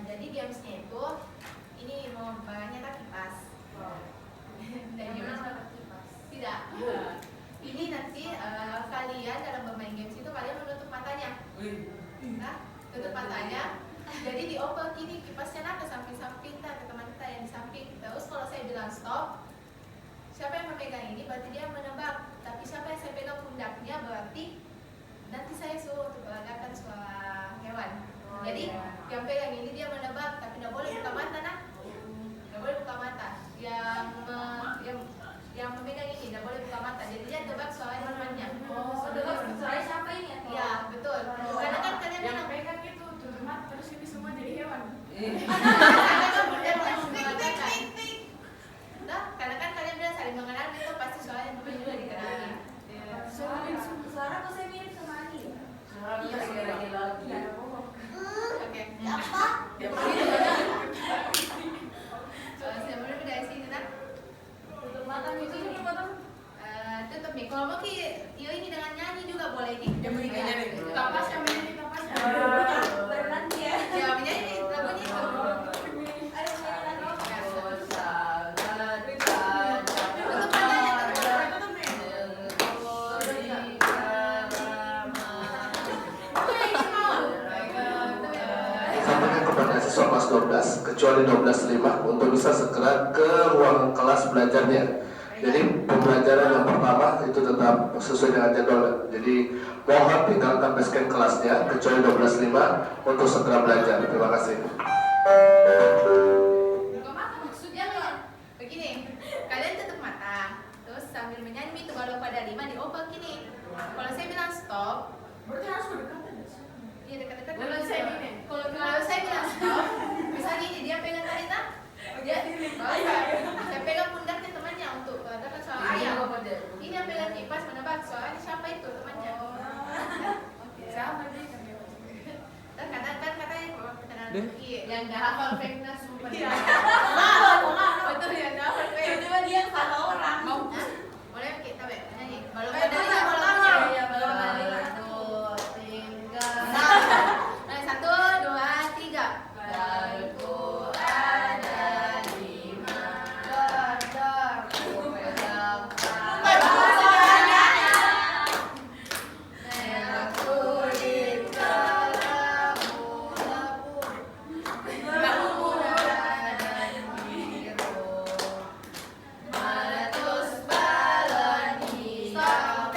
Jadi gamesnya itu ini mau bahannya tak kipas. Dan gimana kipas? Tidak. Ini nanti kalian dalam bermain games itu kalian menutup matanya. Nah, tutup matanya. Jadi dioper gini kipasnya ke samping-samping ke teman kita yang di samping. Terus kalau saya bilang stop, siapa yang memegang ini berarti dia menebak. Tapi siapa yang saya pegang pundaknya berarti nanti saya suruh untuk mengadakan suara hewan. Jadi yang pegang ini dia menebak, tapi tidak boleh buka mata nak. Tidak boleh buka mata. Yang memegang ini tidak boleh buka mata. Jadi dia tebak suara hewannya. Tebak suara siapa ini? Iya betul. Karena kan kalian yang pegang itu tutup mata terus ini semua jadi hewan. Karena kan kalian bilang saling mengenal itu pasti soal yang juga dikenali. Suara kok saya mirip sama Adi ya? Iya. Oke. Apa? Saya mulai dari sini nak. Tutup mata itu tutup mata. Tutup nih. Kalau mau ini dengan nyanyi juga boleh nih. Kapas yang menyanyi kapas. Berhenti ya. Ya menyanyi lagunya itu. Kepada siswa kelas 12 kecuali 12.5 untuk bisa segera ke ruang kelas belajarnya. Jadi pembelajaran yang pertama itu tetap sesuai dengan jadwal. Jadi mohon tinggalkan basecamp kelasnya kecuali 12.5 untuk segera belajar. Terima kasih. Maksudnya begini, kalian tutup mata, terus sambil menyanyi itu kalau pada 5 dioper gini. Kalau saya bilang stop, Berarti harus berdekatan. iya dekat-dekat. Kalau saya gini. Kalau saya bilang stop, misalnya ini dia pegang tarita, saya pegang pundaknya temannya untuk katakan soal ayam. Ini yang pegang kipas menebak soalnya siapa itu temannya. Siapa dia? Dan katanya kalau kenal Yang dah hafal fake sumpah. Iya. Betul yang dapat Tiba-tiba dia yang salah orang. boleh kita nyanyi. Balon Balon pada pada balon lima. pada Iya, balon pada lima. Nah, 1, 2, 3. Balku ada 5. Ku pegang merah kulit kelabu-labu. Balku dan biru. Meletus balon hijau.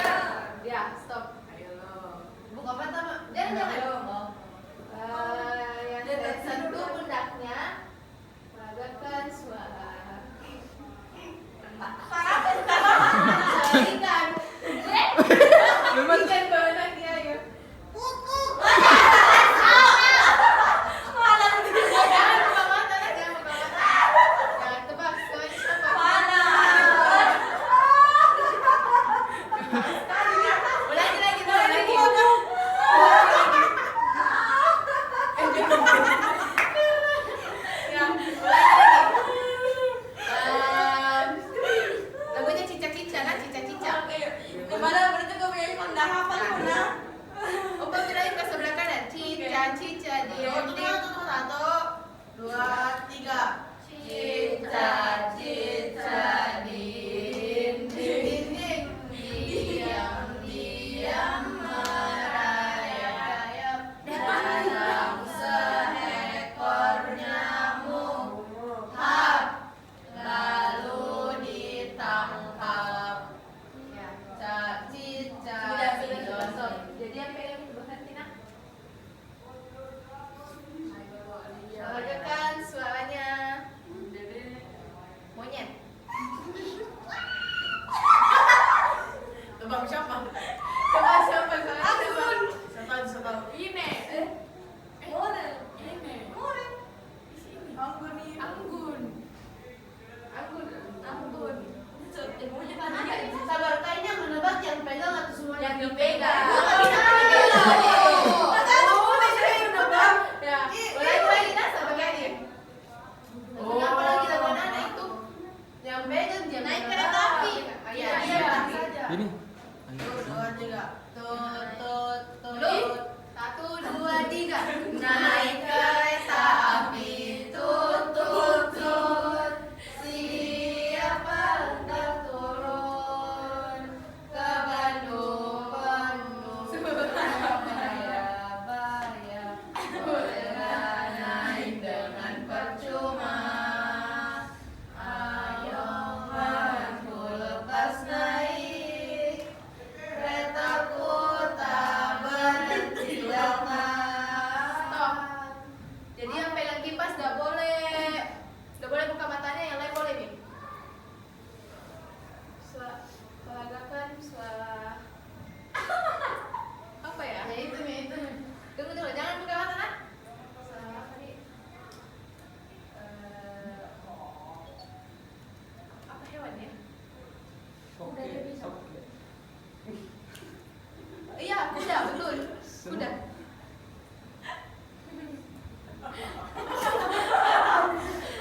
Udah.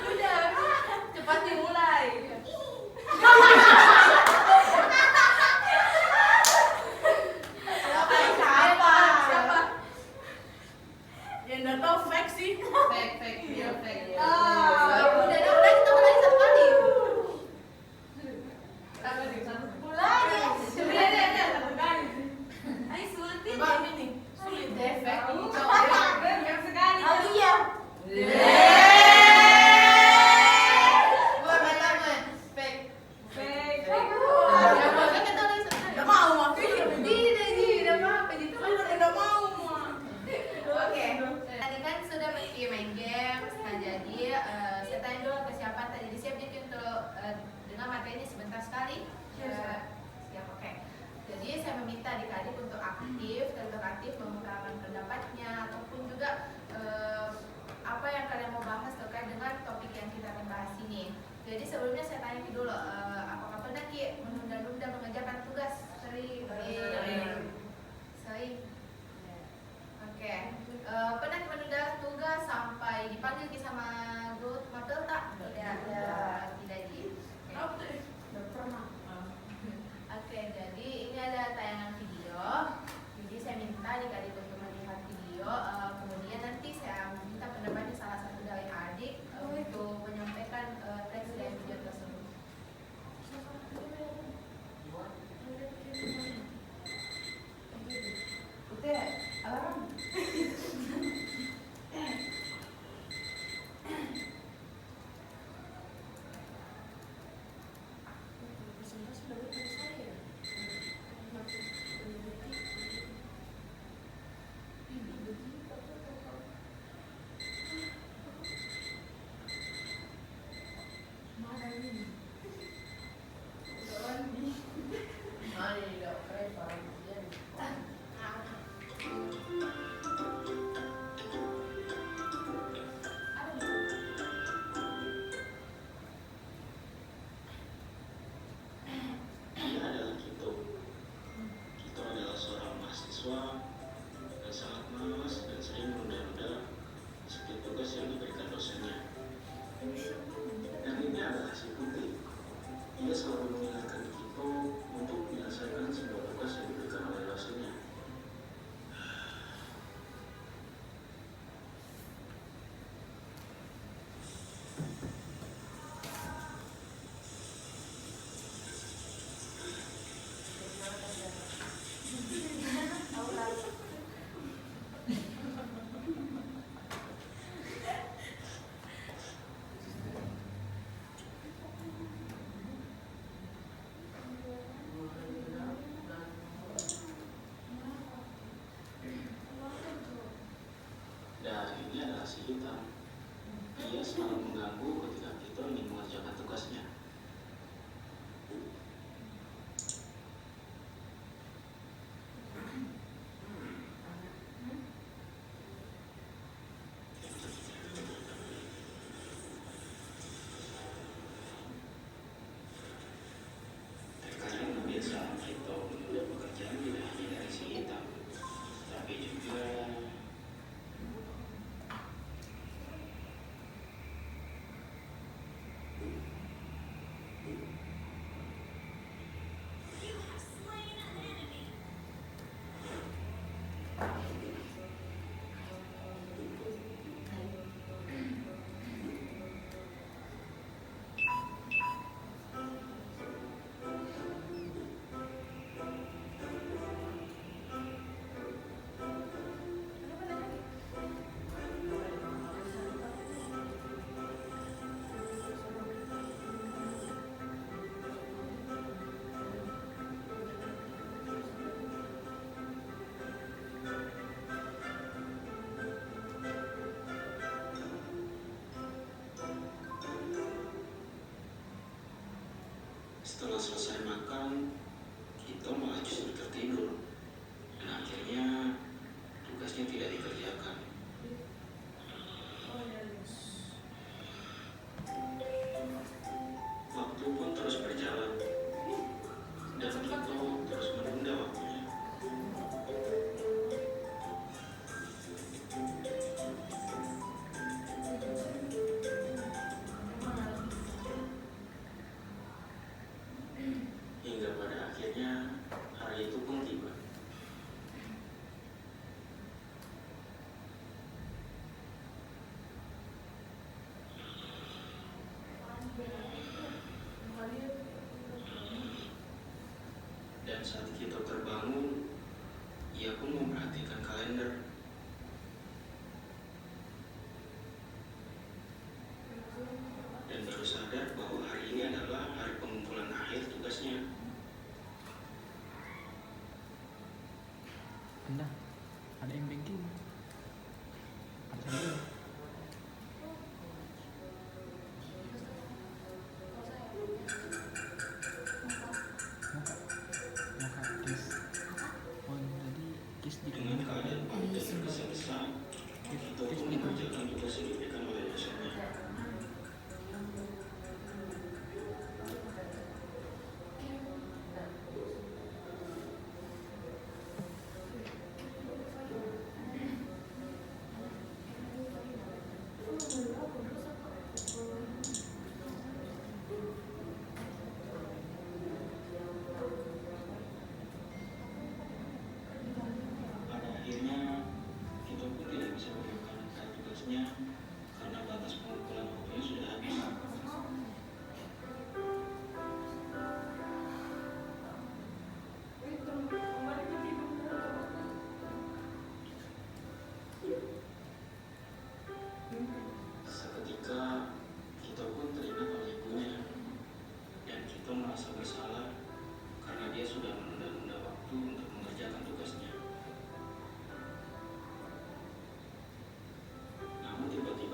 Udah, cepat dimulai. Siapa? Yang nggak tahu fake sih. Fake. Dia fake. Ah. Udah kita mulai satu kali. Mulai deh. Sebenarnya satu kali. Ayo sulitin. Coba ini sulit deh fake ini Tahu. coba. Yang sekali. Oh iya. Gua pertama fake. Fake. Kan kita mulai satu kali. Nggak mau aku. Udah apa-apa gitu. Nggak mau mah. Oke, tadi kan sudah main games. Nah jadi saya tanya dulu ke siapa tadi siap jadi untuk dengar materi ini sebentar sekali. Siap, oke. Jadi saya meminta adik-adik untuk aktif mengungkapkan pendapatnya ataupun juga apa yang kalian mau bahas terkait dengan topik yang kita akan bahas ini. Jadi sebelumnya saya tanya dulu, apakah pernah Ki menunda-nunda mengerjakan tugas? Sering. Oke. Pernah menunda tugas sampai dipanggil Ki sama guru mapel tak? Tidak. Tidak Ji. Oke. Nggak pernah. Oke, jadi ini ada tayangan video. Jadi saya minta adik-adik untuk melihat video. Kemudian nanti saya minta pendapatnya salah satu dari adik untuk menyampaikan teks dari video tersebut. Udah, alarm. Dia adalah Kito. Kito adalah seorang mahasiswa yang sangat malas dan sering menunda-nunda setiap tugas yang diberikan dosennya. Dan ini adalah si Putih. Dia selalu mengingatkan Kito untuk menyelesaikan sebuah tugas yang diberikan oleh dosennya. Dan ini adalah si Hitam. Dia selalu mengganggu ketika Kito ingin mengerjakan tugasnya. Terkadang kebiasaan Kito menunda pekerjaan tidak hanya dari si Hitam, tapi juga setelah selesai makan, Kito malah justru tertidur. Dan akhirnya tugasnya tidak dikerjakan. Waktu pun terus berjalan. Dan Kito terus menunda waktunya. Dengan keadaan dan tergesa-gesa, kita pun mengerjakan tugas yang diberikan oleh dosennya. Pada akhirnya, kita pun tidak bisa melaksanakan tugasnya karena batas pengumpulan waktunya sudah habis. Seketika, kita pun teringat oleh ibunya dan kita merasa bersalah karena dia sudah menunda-nunda waktu untuk mengerjakan tugasnya. Namun tiba-tiba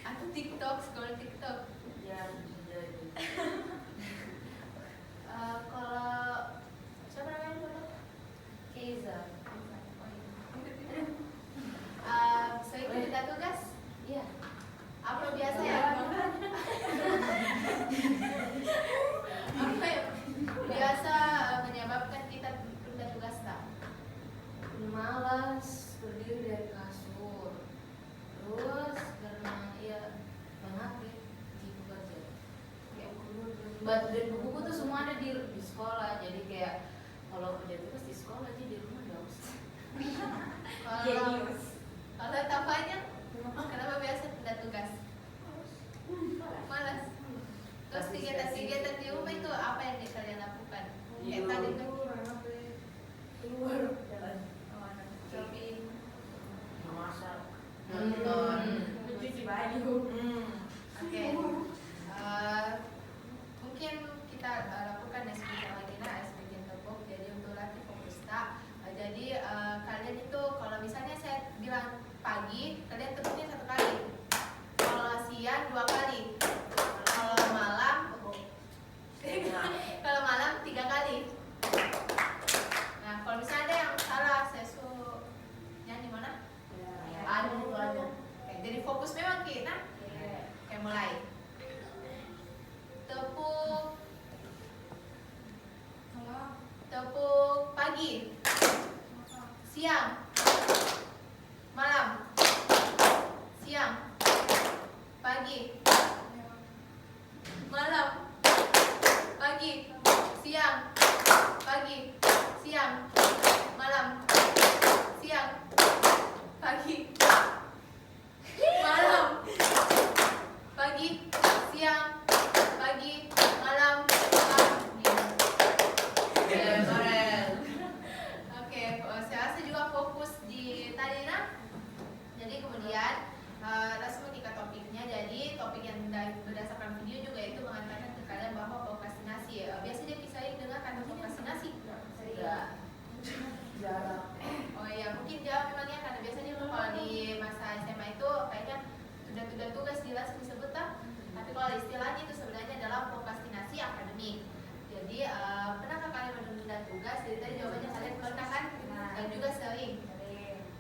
Atau TikTok, scroll TikTok. Ya, sudah. Kalau siapa namanya dulu? Keiza. So itu tidak tugas? Iya. Apa biasa ya? Apa ya? Biasa menyebabkan kita tunda tugas tak? Malas berdiri dari kasur. Terus karena ya banyak ya gitu kerja. Dan buku tuh semua ada di sekolah. Jadi kayak kalau kerja tugas di sekolah aja di rumah nggak usah. Kalau tampaknya kenapa biasa tunda tugas? Malas. Terus kegiatan-kegiatan di rumah itu apa yang kalian lakukan? Kayak tadi tuh Keluar. shopping, Masak. nonton. Mencuci baju. Oke. Mungkin kita lakukan SPJ lagi SPJ tepuk. Jadi untuk latih fokus tak. Jadi kalian itu kalau misalnya saya bilang pagi, kalian tepuknya 1 kali. Kalau siang 2 kali. Kalau malam, kalau malam 3 kali. Nah, kalau misalnya ada yang salah, saya suruh nyanyi mana? Ada itu ada. Oke, jadi fokus memang kita. Oke, mulai. Tepuk. Tepuk pagi, siang, malam, siang, pagi, malam, pagi, siang, pagi, siang, malam, siang, pagi, malam, pagi, siang, pagi, malam, Oke, saya rasa juga fokus di tadi Jadi kemudian langsung ke topiknya. Jadi topik yang berdasarkan video juga itu mengatakan ke kalian bahwa prokrastinasi. Biasanya dipisahin dengan kata prokrastinasi. Jarang. Oh iya, mungkin jawab memangnya karena biasanya kalau di masa SMA itu kayaknya tunda-tunda tugas jelas disebut tak? Tapi kalau istilahnya itu sebenarnya adalah prokrastinasi akademik. Jadi pernahkah kalian menunda tugas? Jadi tadi jawabannya kalian pernah kan? Dan juga sering.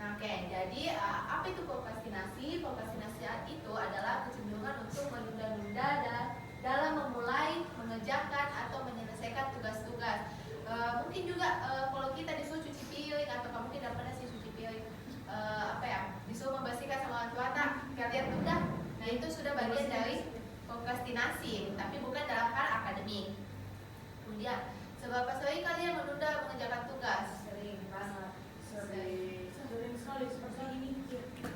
Nah, oke, jadi apa itu prokrastinasi? Prokrastinasi itu adalah kecenderungan untuk menunda-nunda dalam memulai, mengerjakan atau menyelesaikan tugas-tugas. Mungkin juga kalau kita disuruh cuci piring atau kamu tidak pernah sih cuci piring, disuruh membersihkan sama orang tua, tak kalian tunda. Nah, itu sudah bagian dari prokrastinasi, tapi bukan dalam hal akademik. Kemudian, seberapa sering kalian menunda mengerjakan tugas? Sering banget. Sering sekali seperti ini.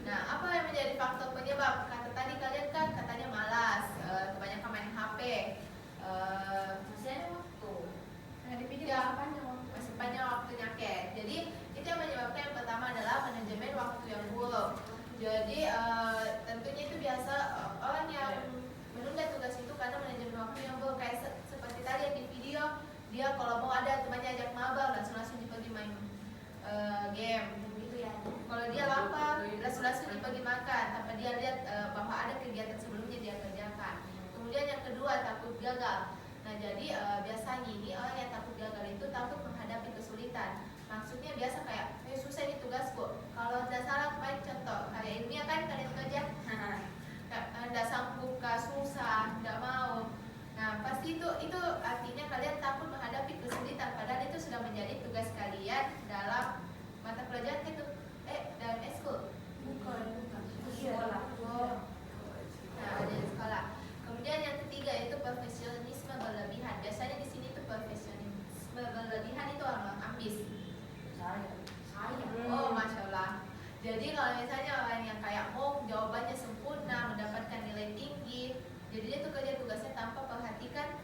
Nah, apa yang menjadi faktor penyebab? Kata tadi kalian kan katanya malas, kebanyakan main HP, Masih ada waktu. masih panjang waktunya Jadi itu yang menyebabkan yang pertama adalah manajemen waktu yang buruk. Jadi tentunya itu biasa orang yang menunda tugas itu karena manajemen waktu yang buruk. Kayak seperti tadi yang di video, dia kalau mau ada temannya ajak mabar langsung pergi main game. Kalau dia lapar, langsung pergi makan tanpa dia lihat bahwa ada kegiatan sebelumnya dia kerjakan. Kemudian yang kedua, takut gagal. Nah, jadi biasanya ini orang yang takut gagal itu takut menghadapi kesulitan. Maksudnya biasa kayak, susah ini tugasku. Kalau tidak salah, baik contoh karya ilmiah kan kalian kerja, tidak sanggup, susah, tidak mau. Nah, pasti itu artinya kalian takut menghadapi kesulitan. Padahal itu sudah menjadi tugas kalian dalam mata pelajaran itu. Dalam eskul. Bukan. Sekolah. Nah, dari sekolah. Kemudian yang ketiga itu perfeksionisme berlebihan. Biasanya di sini itu perfeksionisme berlebihan itu orang ambis. Saya. Oh, masya Allah. Jadi kalau misalnya orang yang kayak mau jawabannya sempurna, mendapatkan nilai tinggi, jadi dia tuh kerja tugasnya tanpa perhatikan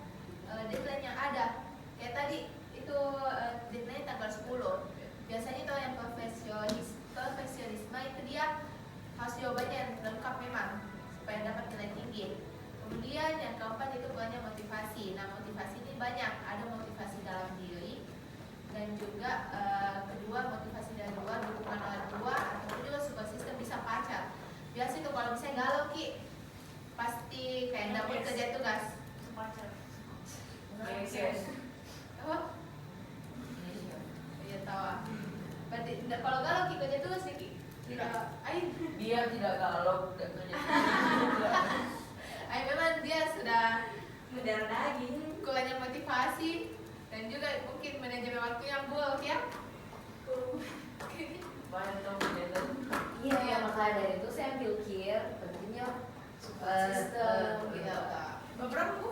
deadline yang ada. Kayak tadi itu deadline tanggal 10. Biasanya itu yang perfeksionisme itu dia harus jawabannya yang lengkap memang supaya dapat nilai tinggi. Kemudian yang keempat itu banyak motivasi. Nah, motivasi ini banyak, ada motivasi dalam diri dan juga kedua motivasi dari luar, dukungan orang tua ataupun juga support system bisa pacar. biasa itu kalau misalnya galau Ki, pasti kayak nggak mau kerja tugas. Apa? Iya tahu. Berarti kalau galau Ki kerja tugas sih Ki? Tidak. Dia tidak galau dan kerja. Memang dia sudah Mendarah daging. kurangnya motivasi dan juga mungkin manajemen waktu yang buruk ya. Banyak dong kerja. Iya, maka dari itu saya pikir pentingnya Sistem gitu. Beberapa Bu?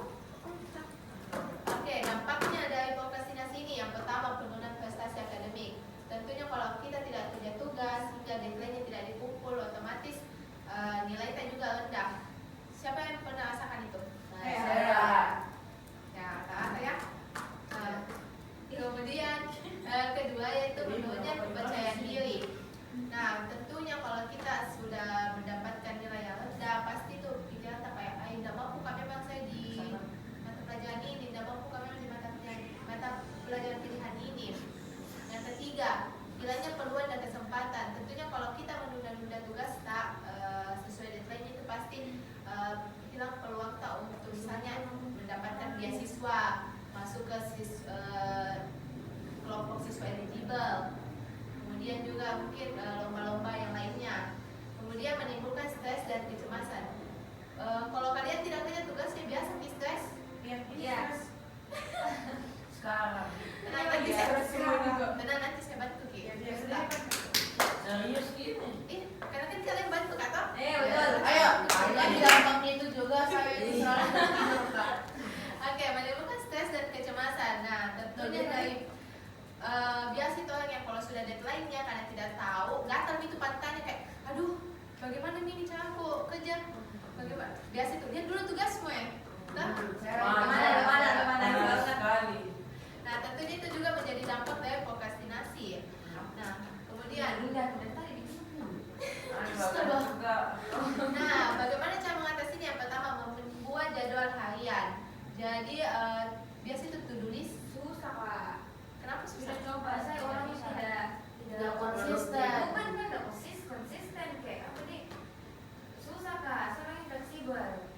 Oke, dampaknya dari prokrastinasi ini yang pertama penurunan prestasi akademik. Tentunya kalau kita tidak kerja tugas hingga deadline-nya tidak dikumpul, otomatis nilai kita juga rendah. Siapa yang pernah rasakan itu? Saya. Ya, tak ya. Kemudian kedua yaitu menurunnya kepercayaan diri. Nah, tentunya kalau kita sudah mendapatkan nilai yang rendah, pasti tuh pikiran tak kayak, tidak mampu kami memang saya di mata pelajaran ini, tidak mampu kami memang di mata pelajaran pilihan ini. Yang ketiga, hilangnya peluang dan kesempatan. Tentunya kalau kita menunda-nunda tugas tak sesuai deadline itu pasti hilang peluang tak untuk misalnya mendapatkan beasiswa, masuk ke kelompok siswa eligible. Kemudian juga mungkin lomba-lomba yang lainnya. Kemudian menimbulkan stres dan kecemasan. Kalau kalian tidak punya tugas yang biasa stres? Iya. Sekarang. Tenang nanti saya bantu Ki. Serius gini. Karena kan kalian bantu Kak toh? betul. Ayo. Di gampangnya itu juga saya selalu tertidur Kak. Oke, menimbulkan stres dan kecemasan. Nah, tentunya dari biasa itu orang yang kalau sudah deadline-nya karena tidak tahu, gatal itu pantatnya kayak, aduh, bagaimana ini cara aku kerja? Bagaimana? Biasa itu dia dulu tugas semua ya. Nah, Mana sekali. nah, tentunya itu juga menjadi dampak dari prokrastinasi. Nah, kemudian nah, bagaimana cara mengatasinya? Yang pertama, membuat jadwal harian. Jadi biasa itu to-do list Susah Kak. kenapa susah? Sudah coba, saya orangnya tidak konsisten. Bukan tidak konsisten kayak apa nih? Susah Kak, saya orangnya fleksibel.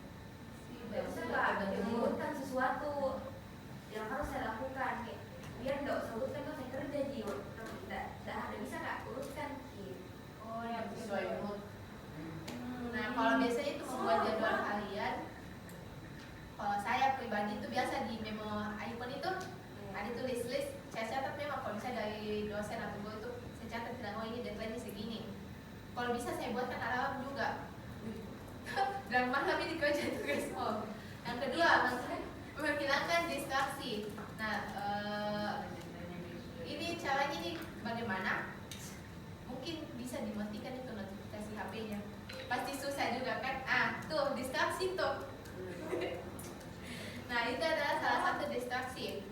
Tidak bisa Kak, menyebutkan sesuatu yang harus saya lakukan kayak biar tidak usah uruskan kalau saya kerja jiwa. Tidak ada bisa Kak uruskan gitu. Oh, ya Sesuai mood. Nah, kalau biasanya itu membuat jadwal harian. Kalau saya pribadi itu biasa di memo iPhone itu ada tulis list. Saya catat memang kalau misalnya dari dosen atau guru itu saya catat bilang oh ini deadline-nya segini. Kalau bisa saya buatkan alarm juga. Dan malam ini kerja tugas oh. Yang kedua, menghilangkan distraksi. Nah, ini caranya nih bagaimana? Mungkin bisa dimatikan itu notifikasi HP-nya. Pasti susah juga kan? Tuh distraksi tuh. Nah, itu adalah salah satu distraksi.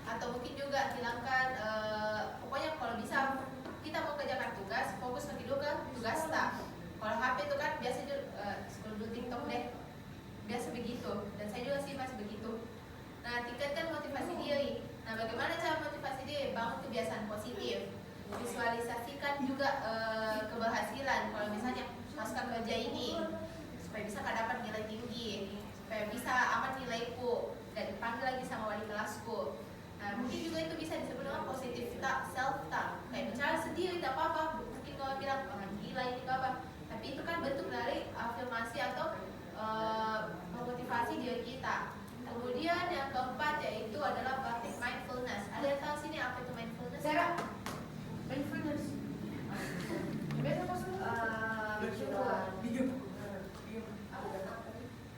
Atau mungkin juga hilangkan pokoknya kalau bisa kita mau kerjakan tugas, fokus lagi dulu ke tugas tak. Kalau HP itu kan biasa scroll dulu TikTok deh. Biasa begitu. Dan saya juga sih masih begitu. Nah, tingkatkan motivasi diri. Nah, bagaimana cara motivasi diri? Bangun kebiasaan positif. Visualisasikan juga keberhasilan. Kalau misalnya masukkan kerja ini supaya bisa dapat nilai tinggi, supaya bisa aman nilaiku dan dipanggil lagi sama wali kelasku. Nah, mungkin juga itu bisa disebut dengan positive self talk. Kayak bicara sendiri tidak apa-apa. Mungkin kalau bilang gila ini apa, tapi itu kan bentuk dari afirmasi atau memotivasi diri kita. Kemudian yang keempat yaitu adalah praktik mindfulness. Ada yang tahu sini apa itu mindfulness? Mindfulness.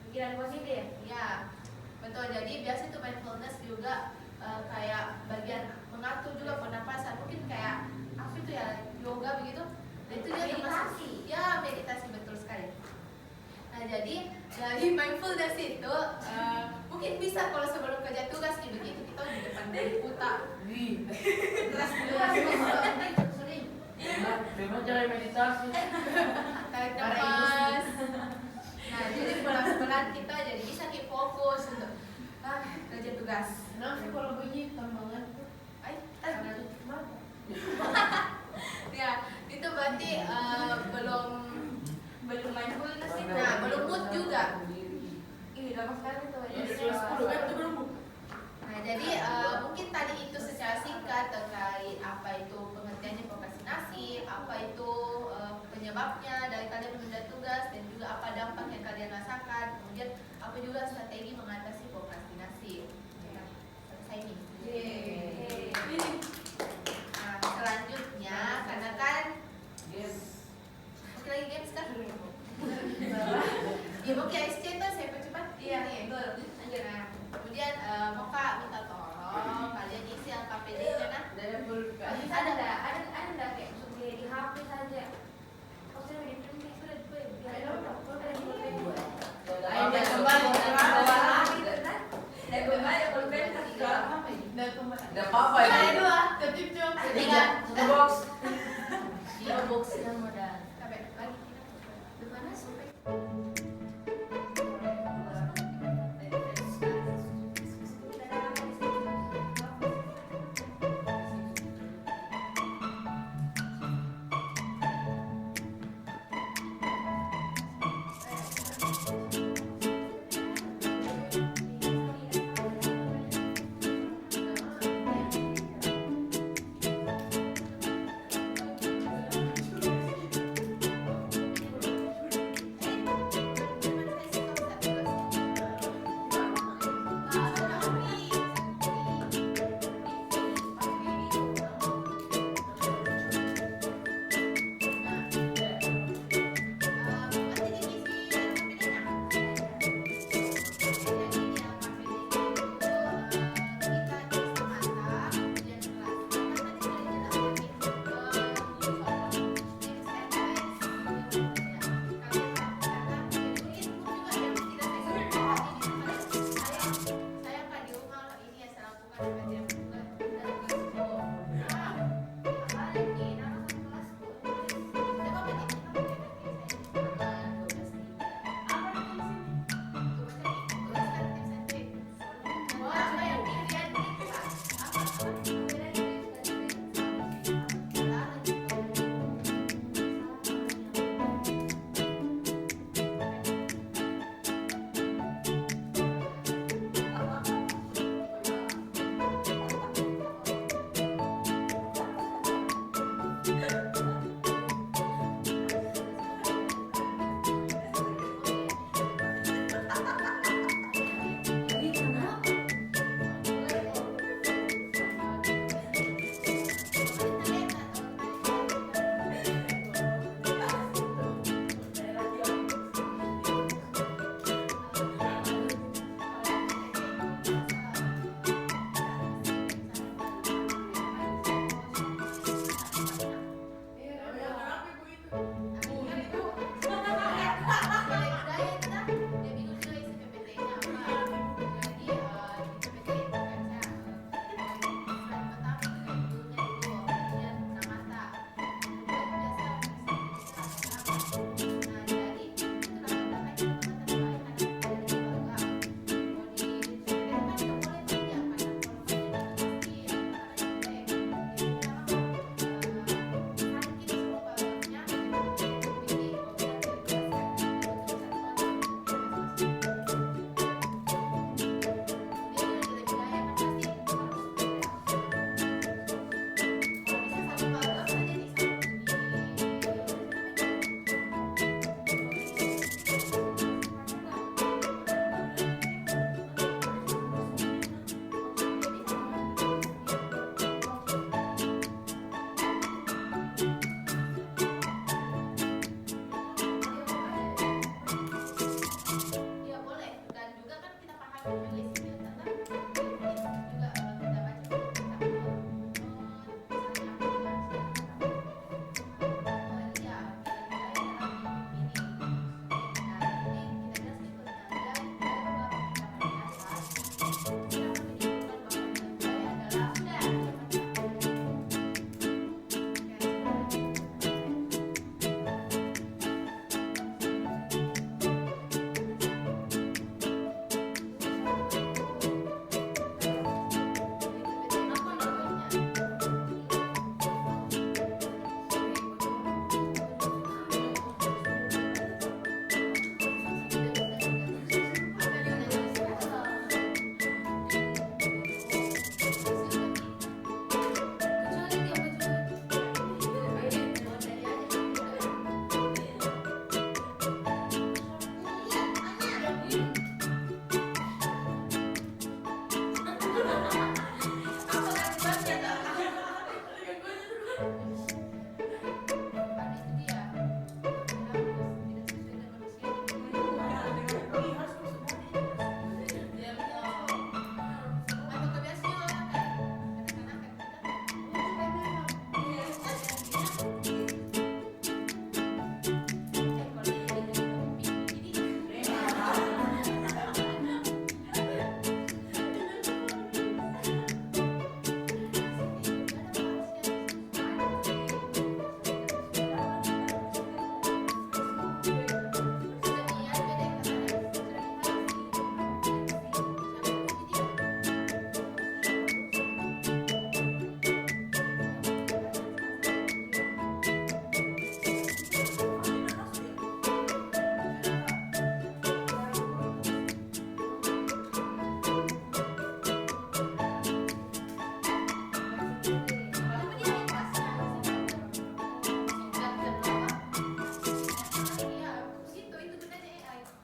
Pikiran positif. Ya, betul. Jadi biasa itu mindfulness juga kayak bagian mengatur juga pernapasan. Mungkin kayak apa itu ya yoga begitu. Nah, itu dia Meditasi. Ya meditasi betul sekali. Nah jadi dari mindfulness itu mungkin bisa kalau sebelum kerja tugas nih begitu kita di depan komputer. Terus sering Memang cara meditasi. tarik nafas. Nah jadi pelan-pelan kita jadi bisa keep fokus untuk kerja tugas. Nanti kalau bunyi tambangan tuh. Karena ya itu berarti belum menunda tugas dan juga apa dampak yang kalian rasakan. Kemudian apa juga strategi mengatasi prokrastinasi. Nah, selesai nih. Nah, selanjutnya karena kan oke lagi games kan? Ibu KSC tuh saya percepat. Iya, nih. betul. Lanjut. Nah, kemudian Moka minta tolong kalian isi LKPD karena Ada nggak kayak maksud di HP saja? Maksudnya di print sudah biar Ada kembali dan kembali pulpen Ada apa ya? Ada dua, ketip cuma Tiga, satu box. Iya box yang modal. sampai lagi di mana sampai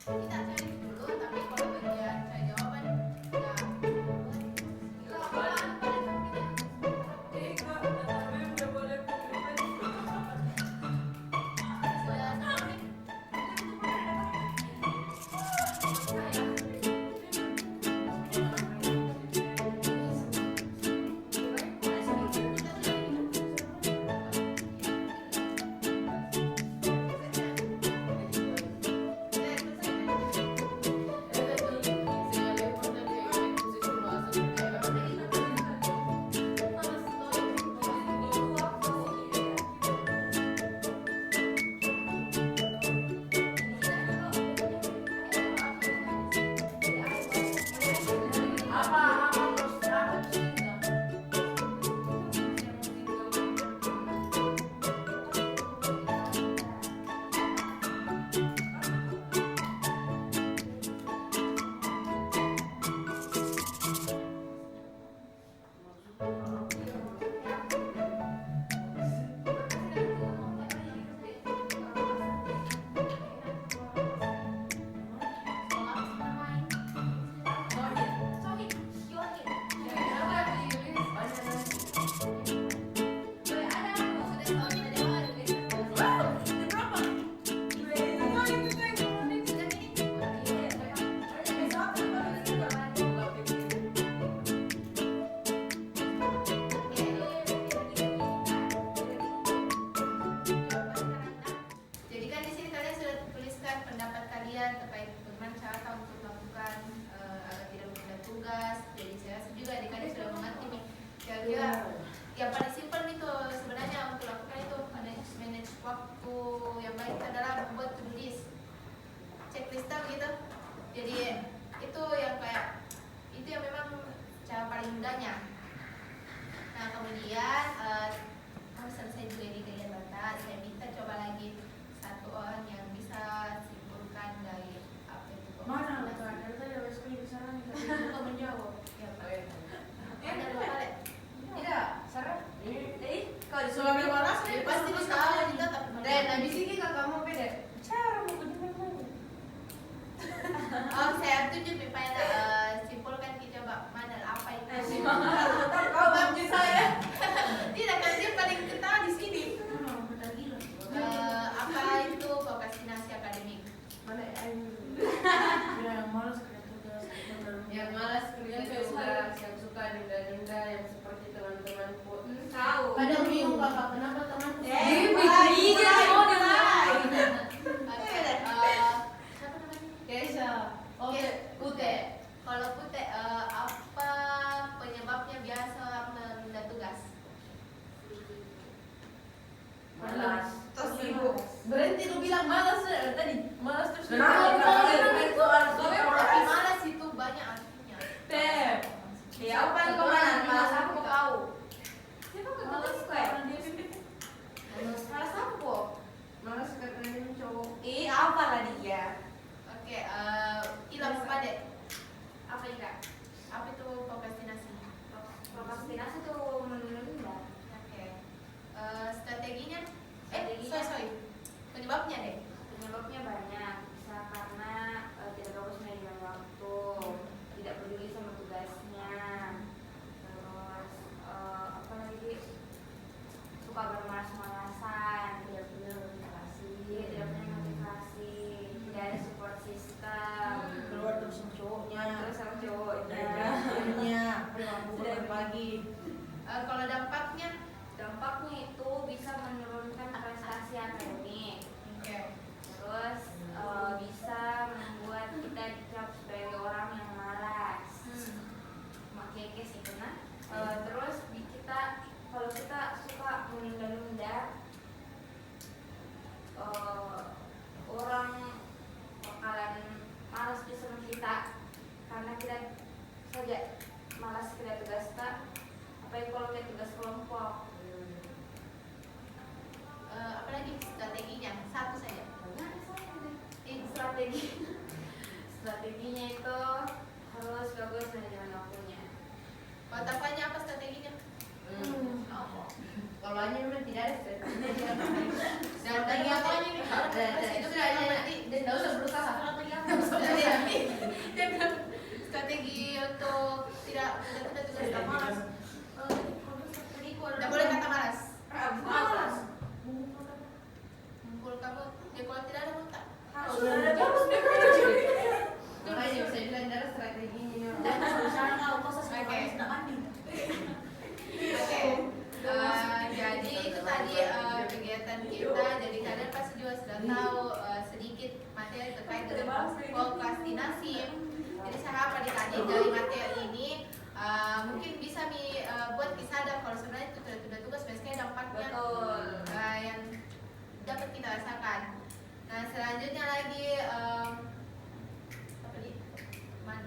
kita cari dulu, tapi kalau bagian cari jawaban ya Jadi kan di sini kalian sudah tuliskan pendapat kalian terkait bagaimana cara untuk melakukan agar tidak menunda tugas. Jadi saya rasa juga adik-adik sudah mengerti nih. Kira-kira yang paling simpel itu sebenarnya untuk lakukan itu manage waktu yang baik adalah membuat to-do list, checklist gitu. Jadi itu yang kayak itu yang memang cara paling mudahnya. Nah kemudian kamu selesai juga di kegiatan data, saya minta coba lagi satu orang yang bisa simpulkan dari apa itu Mana lu kan? Dari tadi habis kuliah di sana nih, tapi kamu menjawab. Ya, ada dua kali. Tidak, Sarah. Kalau Disuruh ambil warna, Ya, pasti bisa tahu juga tapi Dan habis ini kamu beda. Cara mau kunjungan mana? oh saya tunjuk supaya simpulkan kita coba mana apa itu. Kau bantu saya. Tidak kan dia paling ketawa di sini. Benar gila. Apa itu prokrastinasi akademik? Mana ayo. Yang malas kerja tugas, Yang malas kerja tugas, yang suka nunda-nunda, yang seperti teman-temanku. tahu. Kadang bingung kakak, kenapa temanku? Iya, mau dimulai. Siapa namanya? Kesha. Oke, Ute. Kalau Pute, apa penyebabnya biasa orang menunda tugas? Malas. Terus ibu. Berhenti lu bilang malas tadi. Malas terus. Tapi malas itu banyak artinya. Ya apa nih kemana? Malas aku kau. Siapa Malas ketugas kau? Malas aku. Malas karena dia cowok. Apa lah dia? Oke, hilang pada Apa juga? apa itu prokrastinasi? Prokrastinasi itu menunda. Oke, strateginya? Strateginya? Sorry. Penyebabnya deh. Penyebabnya banyak. Bisa karena tidak bagus manajemen waktu, tidak peduli sama tugasnya, terus apa lagi? Suka bermalas-malasan, tidak punya motivasi, tidak ada support system. Keluar terus sama cowoknya. Terus sama cowoknya. Akhirnya, pulang pagi. Kalau dampaknya? Dampaknya itu bisa menurunkan prestasi akademik. Oke. Terus bisa membuat kita dicap sebagai orang yang malas. Makanya sih karena terus kalau kita suka menunda-nunda, orang bakalan malas bisa sama kita karena kita saja malas kerja tugas kita. Apalagi kalau kita tugas kelompok. Apalagi strateginya? Satu saja. Strateginya itu harus bagus manajemen waktunya. Kalau Tafanya apa strateginya? Kalau hanya memang tidak ada strategi. Strategi apa ini? Itu tidak ada. Tidak usah berusaha. Tidak malas. Tidak boleh kata malas. Malas. Ngumpul kabut. Ya kalau tidak ada muntah. Harus ada bagus bekerja. Makanya bisa bilang dari strateginya. Sekarang kalau kau sesuai Oke. sudah mandi. Oke. Jadi itu tadi kegiatan kita. Jadi kalian pasti juga sudah tahu sedikit materi terkait dengan prokrastinasi. Jadi saya harap adik-adik dari materi ini mungkin bisa buat kisah dan kalau sebenarnya itu sudah tugas biasanya dampaknya yang dapat kita rasakan. Nah selanjutnya lagi apa nih? Mana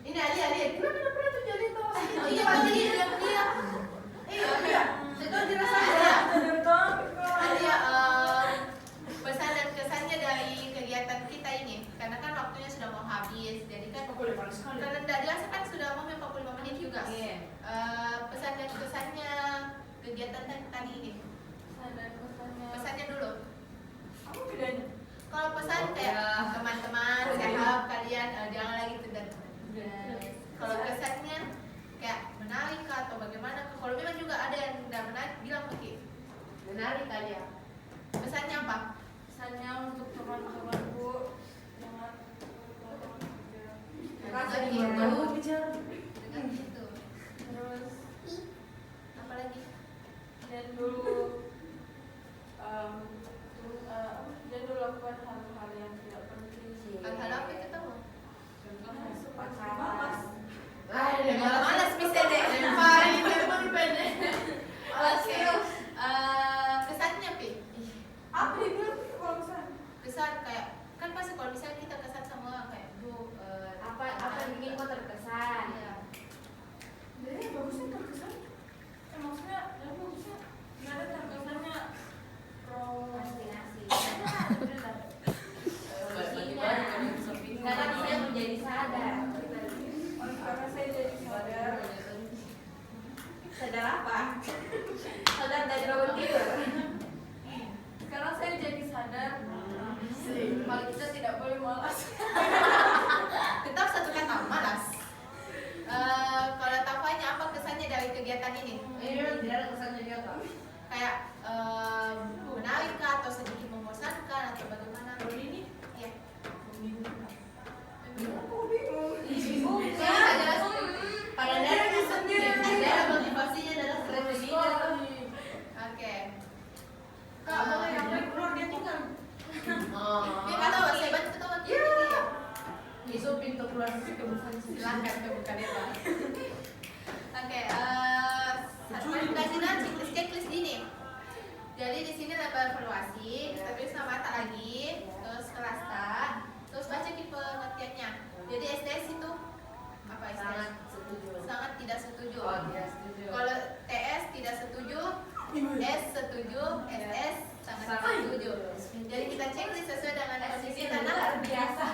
Ini Ali, kenapa tidak pernah terjadi tahu? Oh iya pasti dia. Iya, itu dirasakan. Ada pesan dan kesannya dari kegiatan kita ini karena kan waktunya sudah mau habis jadi kan karena tidak dirasa kan sudah mau 45 menit juga. Pesan dan kesannya kegiatan tadi ini. Pesannya dulu. Apa bedanya? Kalau pesan kayak teman-teman saya harap kalian jangan lagi tunda. Kalau kesannya kayak menarik kah atau bagaimana? Kalau memang juga ada yang tidak menarik bilang mungkin. Menarik kali ya. Pesannya apa? Pesannya untuk teman-temanku jangan Rasa Baru gitu. bicara. Dengan itu. terus Apa lagi? dan dulu dan dulu lakukan hal-hal yang tidak penting. Hal-hal apa itu tahu? Contohnya seperti malas. Malas bisa deh. Lemparin telepon pendek. Oke. Kesannya Pi? Apa dia bilang kalau misalnya? Kesan kayak kan pasti kalau misalnya kita kesan sama orang kayak bu apa yang bikin kau terkesan? Iya. Jadi bagusnya terkesan. Maksudnya yang bagusnya nggak ada terkesannya Prokrastinasi. Karena dia menjadi sadar. karena saya jadi sadar. Sadar apa? Sadar dari bangun tidur. Sekarang saya jadi sadar kalau kita tidak boleh malas. Tetap satu kata malas. Kalau Tafanya apa kesannya dari kegiatan ini? Ini memang tidak ada kesannya dia kak. Kayak menarik kah atau sedikit membosankan atau bagaimana? Kalau ini, Ya. aku bingung. Saya jelas. Pada daerah sendiri, daerah motivasinya adalah strateginya. Oke. Kak, boleh yang lain keluar dia tinggal. Dia nggak tahu saya bantu ketawa gini. Isu pintu keluar sih kebukaan Silahkan kebuka dia Pak. Oke. Pelajaran checklist ini. Jadi di sini ada evaluasi, kita tulis nama mata lagi, terus kelas start, terus baca di pengertiannya. Jadi SDS itu apa istilahnya? Sangat tidak setuju. Oh, tidak setuju. Kalau TS tidak setuju, S setuju, SS sangat setuju. Jadi kita checklist sesuai dengan posisi tanah. biasa.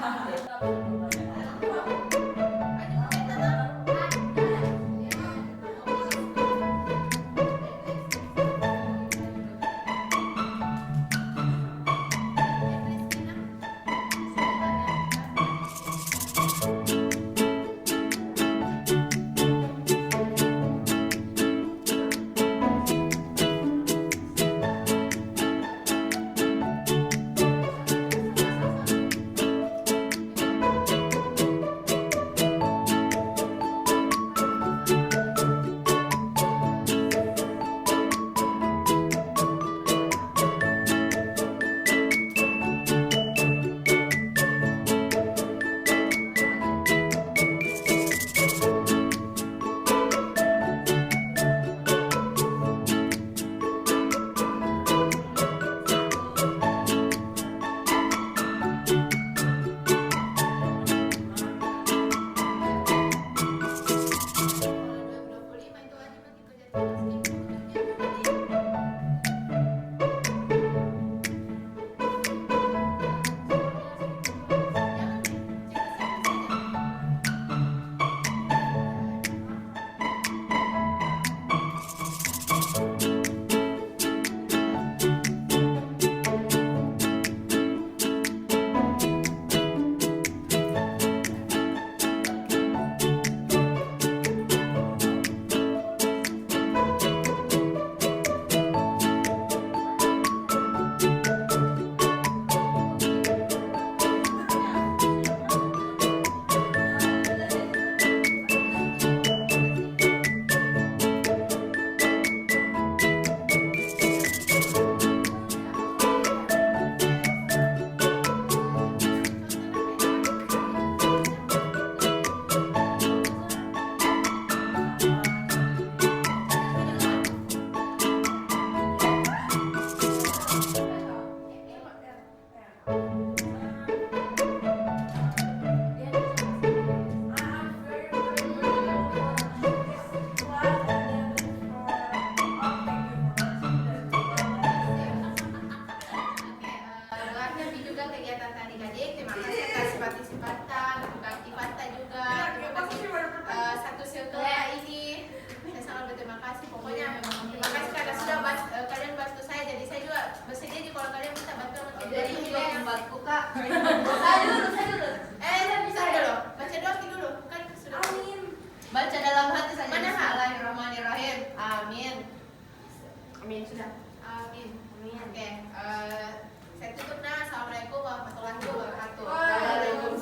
Luar tapi juga kegiatan adik-adik. Terima kasih atas partisipatan, aktivitas juga. Terima kasih satu circle ini. Saya sangat berterima kasih. Pokoknya terima kasih karena sudah kalian bantu saya. Jadi saya juga bersedia kalau kalian minta bantuan untuk Jadi juga membantu kak. Saya dulu. bisa dulu. Baca doa dulu. Kan sudah. Amin. Baca dalam hati saja. Mana hal? Bismillahirrahmanirrahim. Amin. Amin sudah. Amin. Amin. Oke. Saya tutup nah. Assalamualaikum warahmatullahi wabarakatuh. Waalaikumsalam.